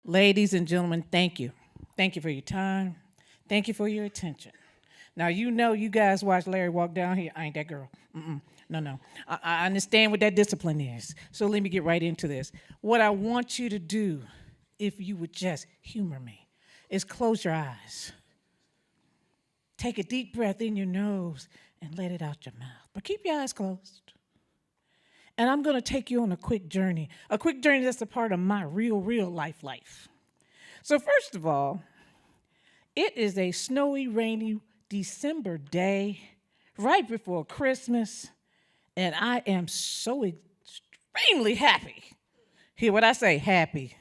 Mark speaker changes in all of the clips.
Speaker 1: Ladies and gentlemen, thank you. Thank you for your time. Thank you for your attention. Now, you guys watch Larry walk down here. I ain't that girl. No, no. I understand what that discipline is. So let me get right into this. What I want you to do, if you would just humor me, is close your eyes. Take a deep breath in your nose and let it out your mouth. But keep your eyes closed. And I'm going to take you on a quick journey that's a part of my real life. So first of all, it is a snowy, rainy December day right before Christmas, and I am so extremely happy. Hear what I say, happy.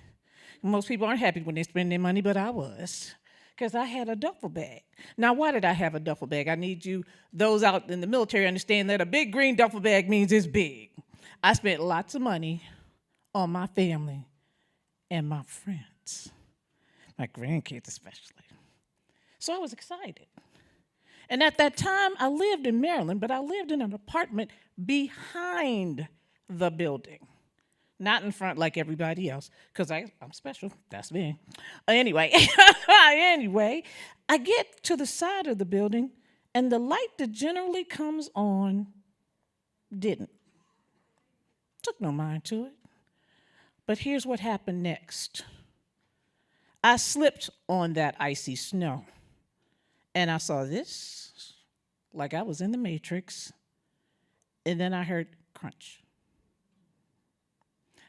Speaker 1: Most people aren't happy when they spend their money, but I was, because I had a duffel bag. Now, why did I have a duffel bag? I need those out in the military, understand that a big green duffel bag means it's big. I spent lots of money on my family and my friends, my grandkids especially. So I was excited. And at that time, I lived in Maryland, but I lived in an apartment behind the building, not in front like everybody else, because I'm special. That's me. Anyway, I get to the side of the building, and the light that generally comes on didn't. Took no mind to it. But here's what happened next. I slipped on that icy snow, and I saw this, like I was in the Matrix, and then I heard crunch.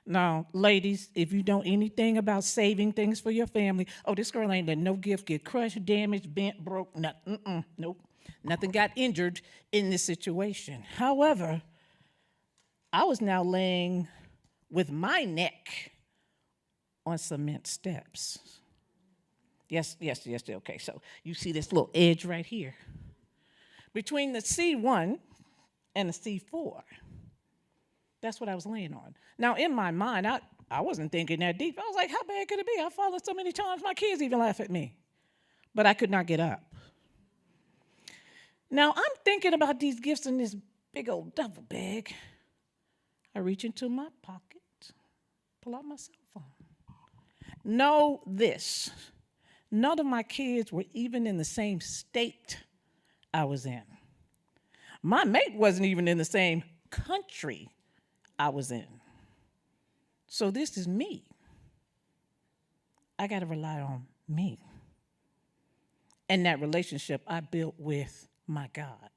Speaker 1: Now, ladies, if you know anything about saving things for your family, this girl ain't let no gift get crushed, damaged, bent, broke, nothing. Nope. Nothing got injured in this situation. However, I was now laying with my neck on cement steps. Yes, okay. So you see this little edge right here. Between the C1 and the C4. That's what I was laying on. Now, in my mind, I wasn't thinking that deep. I was like, how bad could it be? I've fallen so many times, my kids even laugh at me. But I could not get up. Now, I'm thinking about these gifts in this big old duffel bag. I reach into my pocket, pull out my cell phone. Know this, none of my kids were even in the same state I was in. My mate wasn't even in the same country I was in. So this is me. I got to rely on me. And that relationship I built with my God.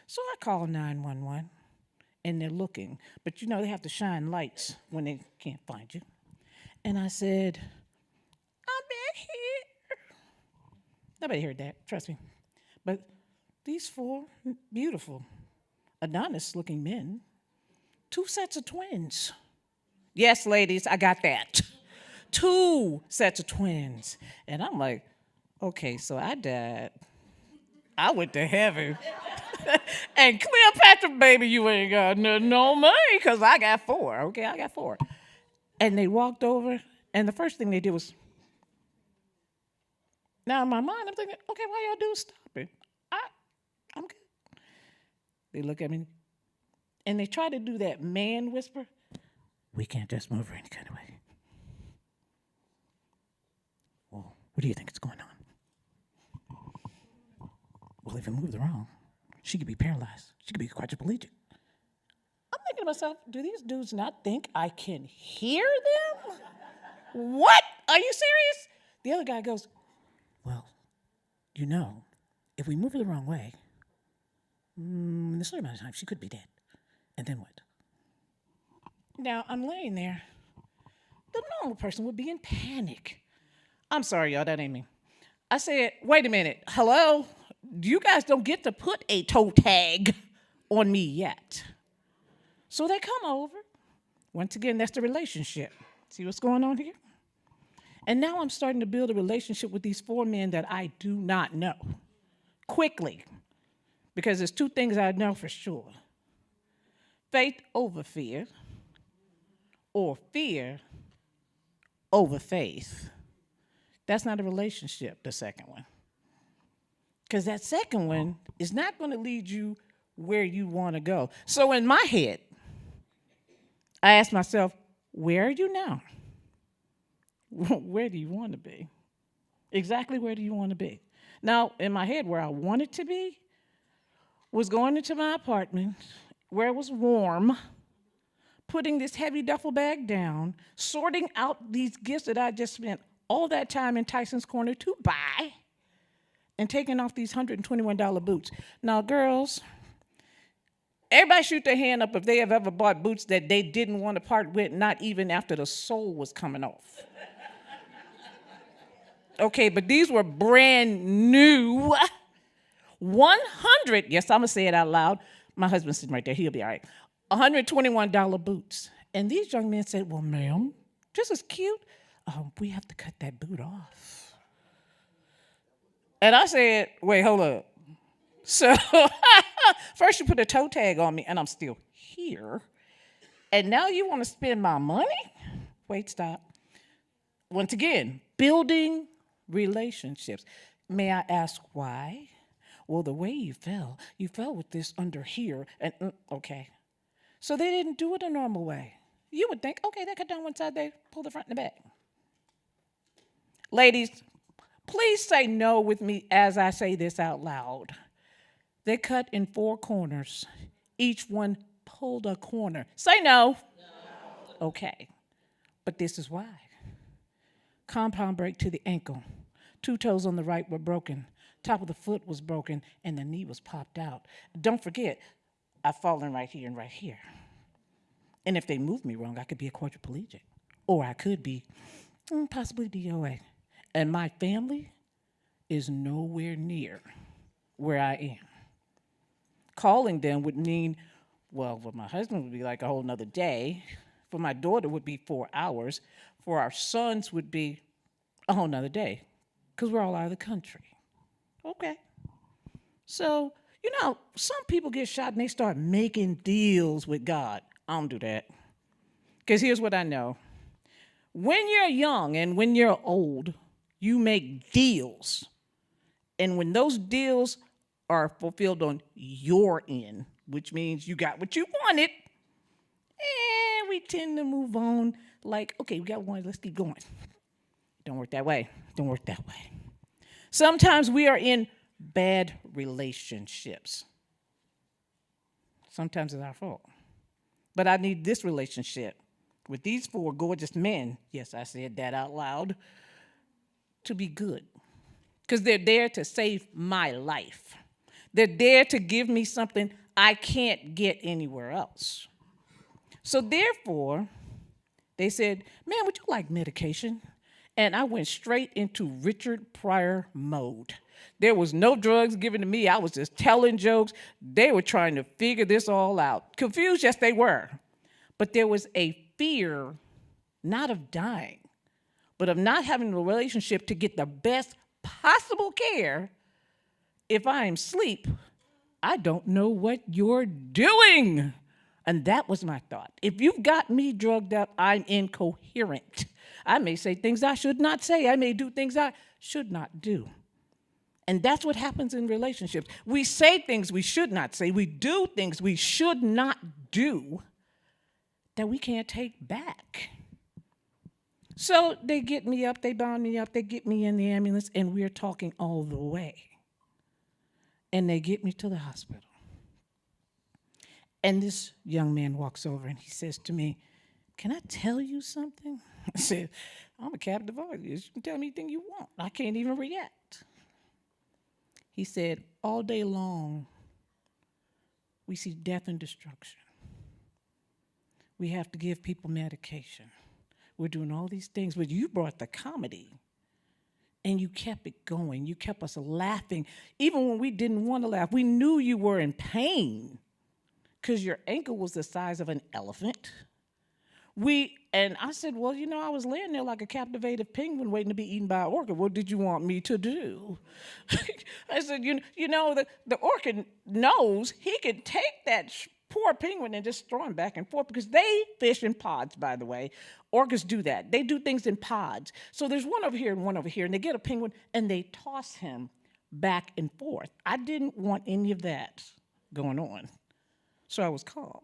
Speaker 1: So I called 911. And they're looking. But they have to shine lights when they can't find you. And I said, I'm back here. Nobody heard that, trust me. But these 4 beautiful, Adonis-looking men, 2 sets of twins. Yes, ladies, I got that. 2 sets of twins. And I'm like, okay, so I died. I went to heaven. And Cleopatra, baby, you ain't got no money, because I got 4. Okay, I got 4. And they walked over, and the first thing they did was, now in my mind, I'm thinking, okay, why y'all do stop it? I'm good. They look at me, and they try to do that man whisper. We can't just move her any kind of way. Well, what do you think is going on? Well, if it moves wrong, she could be paralyzed. She could be quadriplegic. I'm thinking to myself, do these dudes not think I can hear them? What? Are you serious? The other guy goes, well, if we move her the wrong way, in a certain amount of time, she could be dead. And then what? Now, I'm laying there. The normal person would be in panic. I'm sorry, y'all, that ain't me. I said, wait a minute, hello? You guys don't get to put a toe tag on me yet. So they come over. Once again, that's the relationship. See what's going on here? And now I'm starting to build a relationship with these 4 men that I do not know. Quickly. Because there's 2 things I know for sure. Faith over fear, or fear over faith. That's not a relationship, the second one. Because that second one is not going to lead you where you want to go. So in my head, I asked myself, where are you now? Where do you want to be? Exactly where do you want to be? Now, in my head, where I wanted to be was going into my apartment where it was warm, putting this heavy duffel bag down, sorting out these gifts that I just spent all that time in Tyson's Corner to buy, and taking off these $121 boots. Now, girls, everybody shoot their hand up if they have ever bought boots that they didn't want to part with, not even after the sole was coming off. Okay, but these were brand new 100, yes, I'm going to say it out loud. My husband's sitting right there. He'll be all right. $121 boots. And these young men said, well, ma'am, this is cute. We have to cut that boot off. And I said, wait, hold up. So first you put a toe tag on me, and I'm still here. And now you want to spend my money? Wait, stop. Once again, building relationships. May I ask why? Well, the way you fell with this under here, and okay. So they didn't do it a normal way. You would think, okay, they cut down one side, they pull the front and the back. Ladies, please say no with me as I say this out loud. They cut in 4 corners. Each one pulled a corner. Say no. No. Okay. But this is why. Compound break to the ankle. 2 toes on the right were broken. Top of the foot was broken, and the knee was popped out. Don't forget, I've fallen right here and right here. And if they move me wrong, I could be a quadriplegic. Or I could be possibly DOA. And my family is nowhere near where I am. Calling them would mean, well, for my husband would be like a whole nother day. For my daughter would be 4 hours. For our sons would be a whole nother day, because we're all out of the country. Okay. So, some people get shot and they start making deals with God. I don't do that. Because here's what I know. When you're young and when you're old, you make deals. And when those deals are fulfilled on your end, which means you got what you wanted, and we tend to move on like, okay, we got one, let's keep going. Don't work that way. Don't work that way. Sometimes we are in bad relationships. Sometimes it's our fault. But I need this relationship with these 4 gorgeous men, yes, I said that out loud, to be good. Because they're there to save my life. They're there to give me something I can't get anywhere else. So therefore, they said, man, would you like medication? And I went straight into Richard Pryor mode. There was no drugs given to me. I was just telling jokes. They were trying to figure this all out. Confused, yes, they were. But there was a fear, not of dying, but of not having a relationship to get the best possible care. If I am asleep, I don't know what you're doing. And that was my thought. If you've got me drugged up, I'm incoherent. I may say things I should not say. I may do things I should not do. And that's what happens in relationships. We say things we should not say. We do things we should not do that we can't take back. So they get me up, they bound me up, they get me in the ambulance, and we're talking all the way. And they get me to the hospital. And this young man walks over and he says to me, can I tell you something? I said, I'm a captive audience. You can tell me anything you want. I can't even react. He said, all day long, we see death and destruction. We have to give people medication. We're doing all these things, but you brought the comedy. And you kept it going. You kept us laughing. Even when we didn't want to laugh, we knew you were in pain because your ankle was the size of an elephant. And I said, well, I was laying there like a captivated penguin waiting to be eaten by an orca. What did you want me to do? I said, the orca knows he could take that poor penguin and just throw him back and forth because they fish in pods, by the way. Orcas do that. They do things in pods. So there's one over here and one over here, and they get a penguin and they toss him back and forth. I didn't want any of that going on. So I was calm,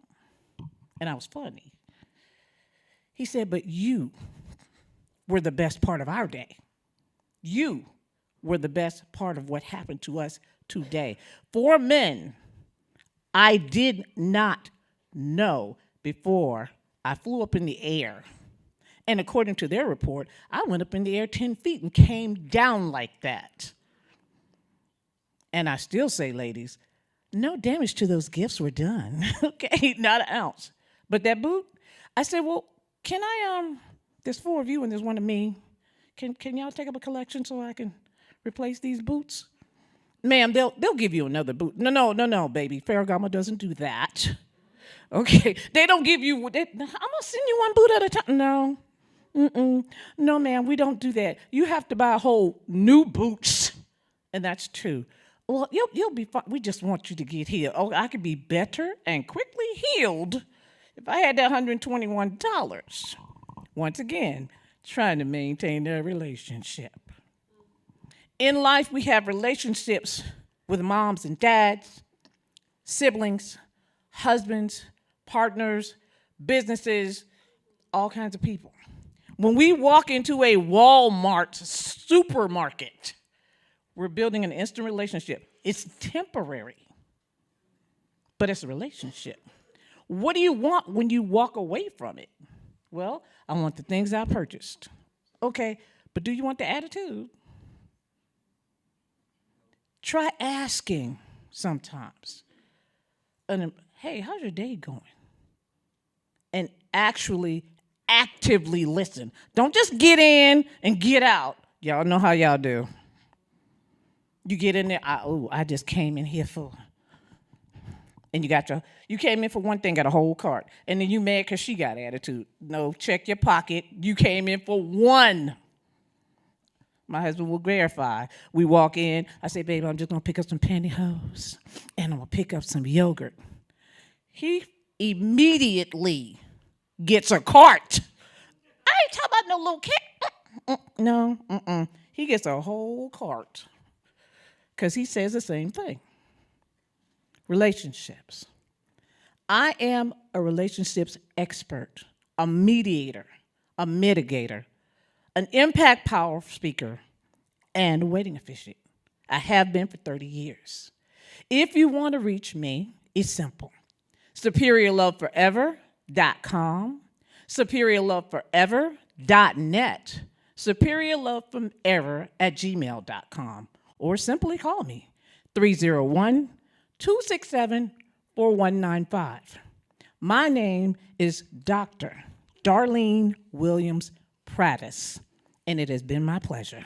Speaker 1: and I was funny. He said, but you were the best part of our day. You were the best part of what happened to us today. 4 men I did not know before I flew up in the air. And according to their report, I went up in the air 10 feet and came down like that. And I still say, ladies, no damage to those gifts were done, okay? Not an ounce. But that boot, I said, well, can I, there's 4 of you and there's 1 of me. Can y'all take up a collection so I can replace these boots? Ma'am, they'll give you another boot. No, baby. Ferragamo doesn't do that. Okay, they don't give you, I'm gonna send you 1 boot at a time. No, no, ma'am, we don't do that. You have to buy a whole new boots, and that's 2. Well, you'll be fine. We just want you to get healed. Oh, I could be better and quickly healed if I had that $121. Once again, trying to maintain their relationship. In life, we have relationships with moms and dads, siblings, husbands, partners, businesses, all kinds of people. When we walk into a Walmart supermarket, we're building an instant relationship. It's temporary, but it's a relationship. What do you want when you walk away from it? Well, I want the things I purchased. Okay, but do you want the attitude? Try asking sometimes. And, hey, how's your day going? And actually actively listen. Don't just get in and get out. Y'all know how y'all do. You get in there, I just came in here for, and you came in for 1 thing, got a whole cart. And then you mad because she got attitude. No, check your pocket. You came in for 1. My husband will verify. We walk in. I say, baby, I'm just going to pick up some pantyhose, and I'm going to pick up some yogurt. He immediately gets a cart. I ain't talking about no little kid. No. He gets a whole cart because he says the same thing. Relationships. I am a relationships expert, a mediator, a mitigator, an impact power speaker, and a wedding officiant. I have been for 30 years. If you want to reach me, it's simple. SuperiorLoveForever.com, SuperiorLoveForever.net, SuperiorLoveForever@gmail.com, or simply call me, 301-267-4195. My name is Dr. Darlene Williams-Prades, and it has been my pleasure.